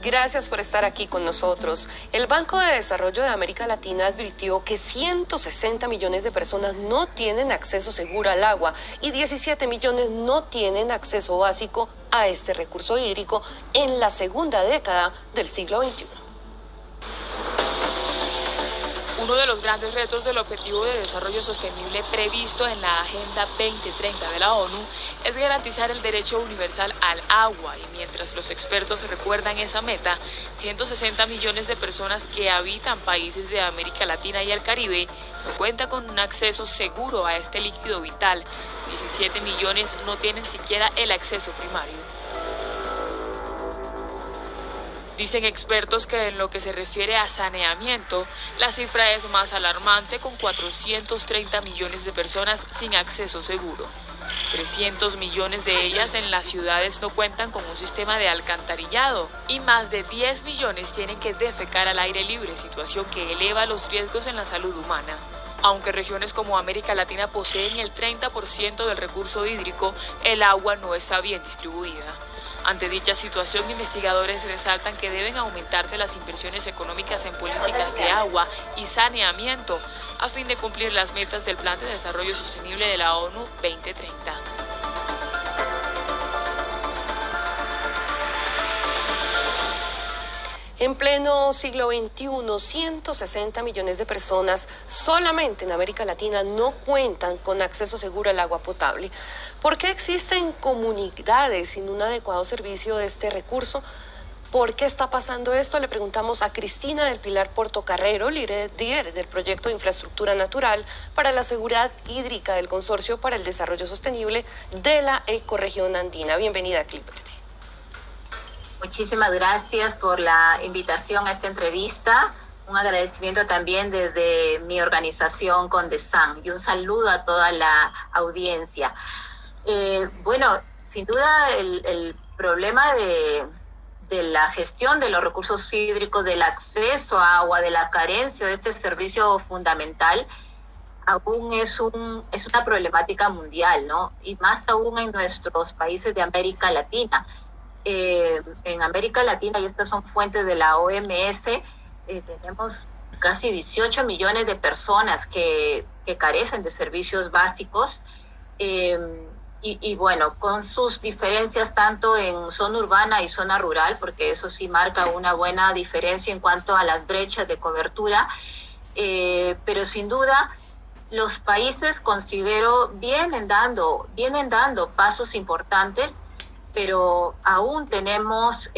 Gracias por estar aquí con nosotros. El Banco de Desarrollo de América Latina advirtió que 160 millones de personas no tienen acceso seguro al agua y 17 millones no tienen acceso básico a este recurso hídrico en la segunda década del siglo XXI. Uno de los grandes retos del Objetivo de Desarrollo Sostenible previsto en la Agenda 2030 de la ONU es garantizar el derecho universal al agua, y mientras los expertos recuerdan esa meta, 160 millones de personas que habitan países de América Latina y el Caribe no cuentan con un acceso seguro a este líquido vital. 17 millones no tienen siquiera el acceso primario. Dicen expertos que en lo que se refiere a saneamiento, la cifra es más alarmante, con 430 millones de personas sin acceso seguro. 300 millones de ellas en las ciudades no cuentan con un sistema de alcantarillado y más de 10 millones tienen que defecar al aire libre, situación que eleva los riesgos en la salud humana. Aunque regiones como América Latina poseen el 30% del recurso hídrico, el agua no está bien distribuida. Ante dicha situación, investigadores resaltan que deben aumentarse las inversiones económicas en políticas de agua y saneamiento a fin de cumplir las metas del Plan de Desarrollo Sostenible de la ONU 2030. En pleno siglo XXI, 160 millones de personas solamente en América Latina no cuentan con acceso seguro al agua potable. ¿Por qué existen comunidades sin un adecuado servicio de este recurso? ¿Por qué está pasando esto? Le preguntamos a Cristina del Pilar Portocarrero, líder del proyecto de infraestructura natural para la seguridad hídrica del Consorcio para el Desarrollo Sostenible de la Ecorregión Andina. Bienvenida a Clip Verde. Muchísimas gracias por la invitación a esta entrevista. Un agradecimiento también desde mi organización Condesan y un saludo a toda la audiencia. Bueno, sin duda el problema de la gestión de los recursos hídricos, del acceso a agua, de la carencia de este servicio fundamental, aún es una problemática mundial, ¿no? Y más aún en nuestros países de América Latina. En América Latina, y estas son fuentes de la OMS, tenemos casi 18 millones de personas que carecen de servicios básicos, y bueno, con sus diferencias tanto en zona urbana y zona rural, porque eso sí marca una buena diferencia en cuanto a las brechas de cobertura, pero sin duda los países, considero, vienen dando pasos importantes, pero aún tenemos,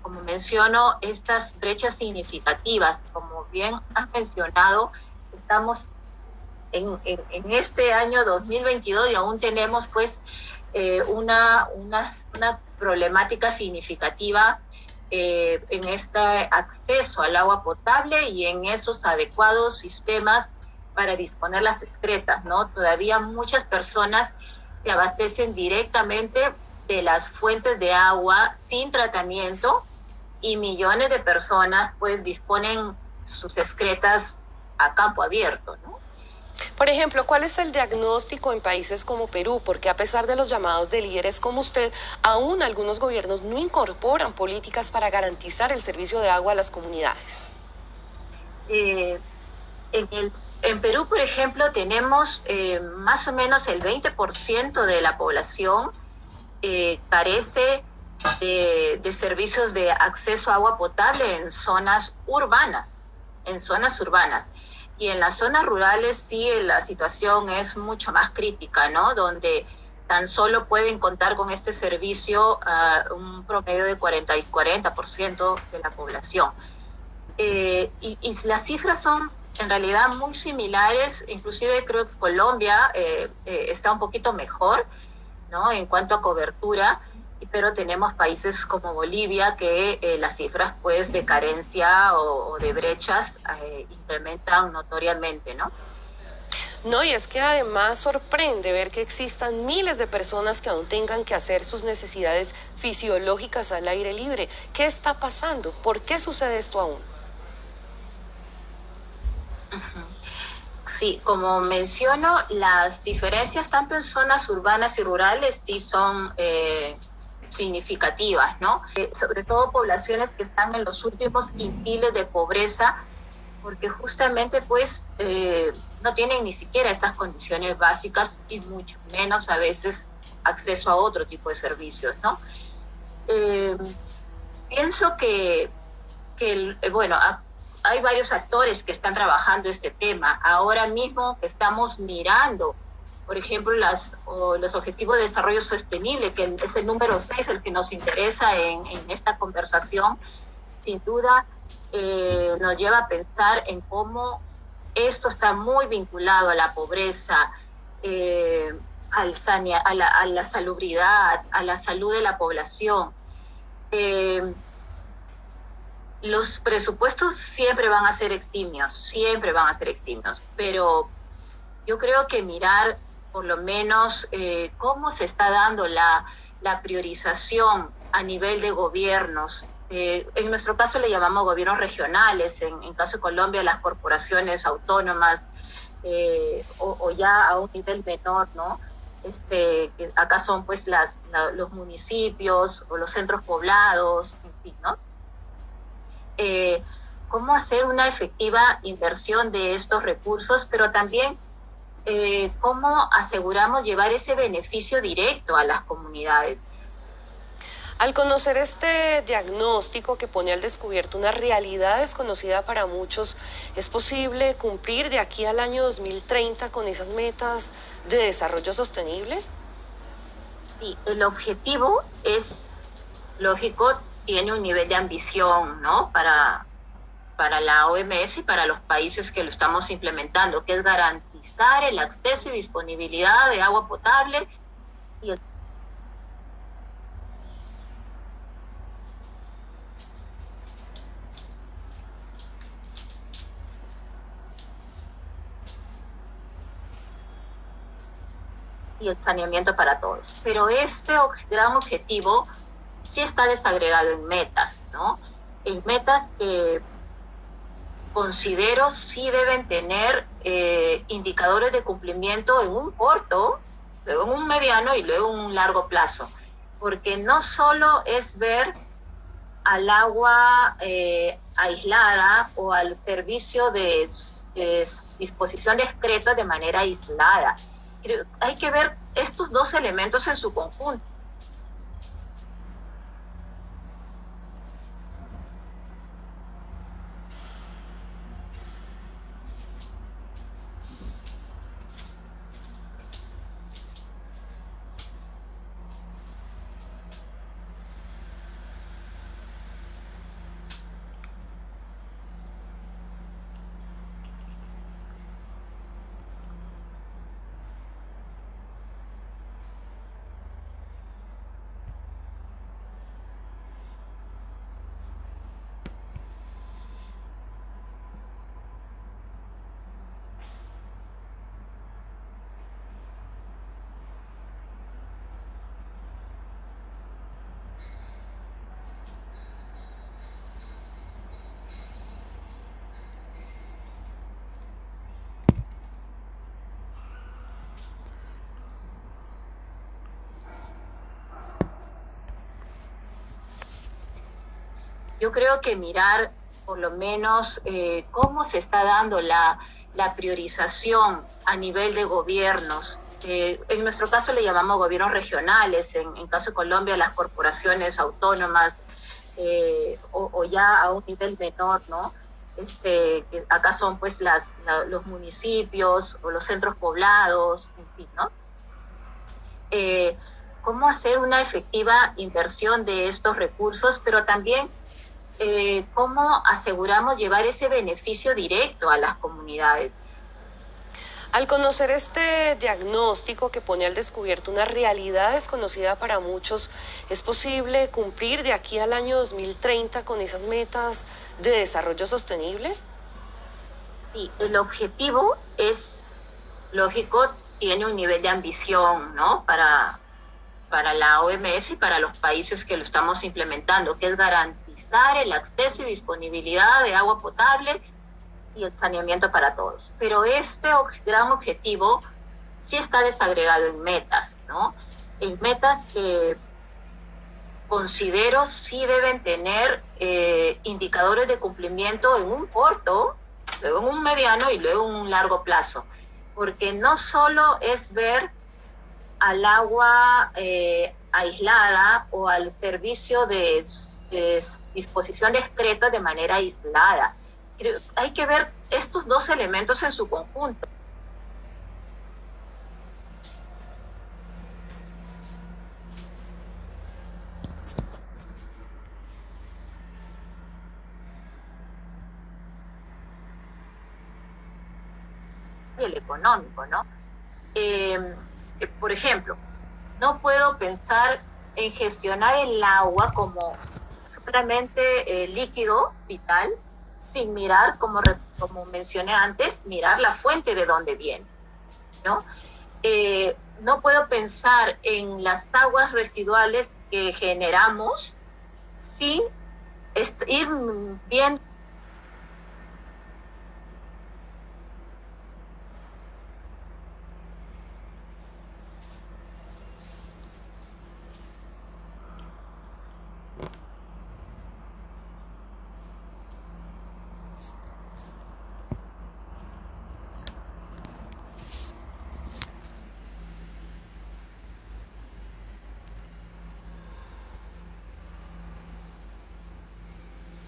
como menciono, estas brechas significativas. Como bien has mencionado, estamos en este año 2022 y aún tenemos pues una problemática significativa en este acceso al agua potable y en esos adecuados sistemas para disponer las excretas, ¿no? Todavía muchas personas se abastecen directamente de las fuentes de agua sin tratamiento y millones de personas pues disponen sus excretas a campo abierto, ¿no? Por ejemplo, ¿cuál es el diagnóstico en países como Perú? Porque a pesar de los llamados de líderes como usted, aún algunos gobiernos no incorporan políticas para garantizar el servicio de agua a las comunidades. En Perú, por ejemplo, tenemos más o menos el 20% de la población carece de servicios de acceso a agua potable en zonas urbanas. Y en las zonas rurales sí la situación es mucho más crítica, ¿no? Donde tan solo pueden contar con este servicio un promedio de 40% de la población. Y las cifras son en realidad muy similares, inclusive creo que Colombia está un poquito mejor, ¿no? En cuanto a cobertura, pero tenemos países como Bolivia que las cifras pues de carencia o de brechas incrementan notoriamente, ¿no? No, y es que además sorprende ver que existan miles de personas que aún tengan que hacer sus necesidades fisiológicas al aire libre. ¿Qué está pasando? ¿Por qué sucede esto aún? Sí, como menciono, las diferencias tanto en zonas urbanas y rurales sí son significativas, ¿no? Sobre todo poblaciones que están en los últimos quintiles de pobreza, porque justamente pues no tienen ni siquiera estas condiciones básicas y mucho menos a veces acceso a otro tipo de servicios, ¿no? Pienso que bueno, hay varios actores que están trabajando este tema. Ahora mismo estamos mirando, por ejemplo, los Objetivos de Desarrollo Sostenible, que es el número 6, el que nos interesa en esta conversación. Sin duda nos lleva a pensar en cómo esto está muy vinculado a la pobreza, a la salubridad, a la salud de la población. Los presupuestos siempre van a ser eximios, pero yo creo que mirar por lo menos cómo se está dando la priorización a nivel de gobiernos. En nuestro caso le llamamos gobiernos regionales, en caso de Colombia las corporaciones autónomas, o ya a un nivel menor, ¿no? Que acá son pues los municipios o los centros poblados, en fin, ¿no? Cómo hacer una efectiva inversión de estos recursos, pero también cómo aseguramos llevar ese beneficio directo a las comunidades. Al conocer este diagnóstico que pone al descubierto una realidad desconocida para muchos, ¿es posible cumplir de aquí al año 2030 con esas metas de desarrollo sostenible? Sí, el objetivo es, lógico, tiene un nivel de ambición, ¿no? Para la OMS y para los países que lo estamos implementando, que es garantizar el acceso y disponibilidad de agua potable y el saneamiento para todos. Pero este gran objetivo sí está desagregado en metas, ¿no? En metas que considero sí deben tener indicadores de cumplimiento en un corto, luego en un mediano y luego en un largo plazo. Porque no solo es ver al agua aislada o al servicio de disposición discreta de manera aislada. Hay que ver estos dos elementos en su conjunto. Yo creo que mirar por lo menos cómo se está dando la priorización a nivel de gobiernos. En nuestro caso le llamamos gobiernos regionales, en caso de Colombia las corporaciones autónomas, o ya a un nivel menor, ¿no? Que acá son pues los municipios o los centros poblados, en fin, ¿no? Cómo hacer una efectiva inversión de estos recursos, pero también cómo aseguramos llevar ese beneficio directo a las comunidades. Al conocer este diagnóstico que pone al descubierto una realidad desconocida para muchos, ¿es posible cumplir de aquí al año 2030 con esas metas de desarrollo sostenible? Sí, el objetivo es, lógico, tiene un nivel de ambición, ¿no? Para la OMS y para los países que lo estamos implementando, que es garantizar el acceso y disponibilidad de agua potable y el saneamiento para todos. Pero este gran objetivo sí está desagregado en metas, ¿no? En metas que considero sí deben tener indicadores de cumplimiento en un corto, luego en un mediano y luego en un largo plazo, porque no solo es ver al agua aislada o al servicio de disposición discreta de manera aislada. Hay que ver estos dos elementos en su conjunto. El económico, ¿no? Por ejemplo, no puedo pensar en gestionar el agua como solamente líquido vital, sin mirar, como mencioné antes, mirar la fuente de dónde viene, ¿no? No puedo pensar en las aguas residuales que generamos sin ir viendo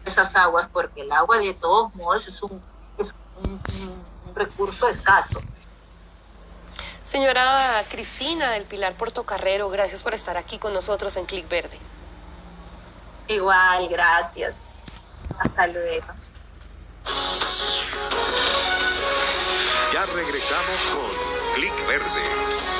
esas aguas, porque el agua de todos modos es un recurso escaso. Señora Cristina del Pilar Portocarrero, gracias por estar aquí con nosotros en Clic Verde. Igual, gracias. Hasta luego. Ya regresamos con Clic Verde.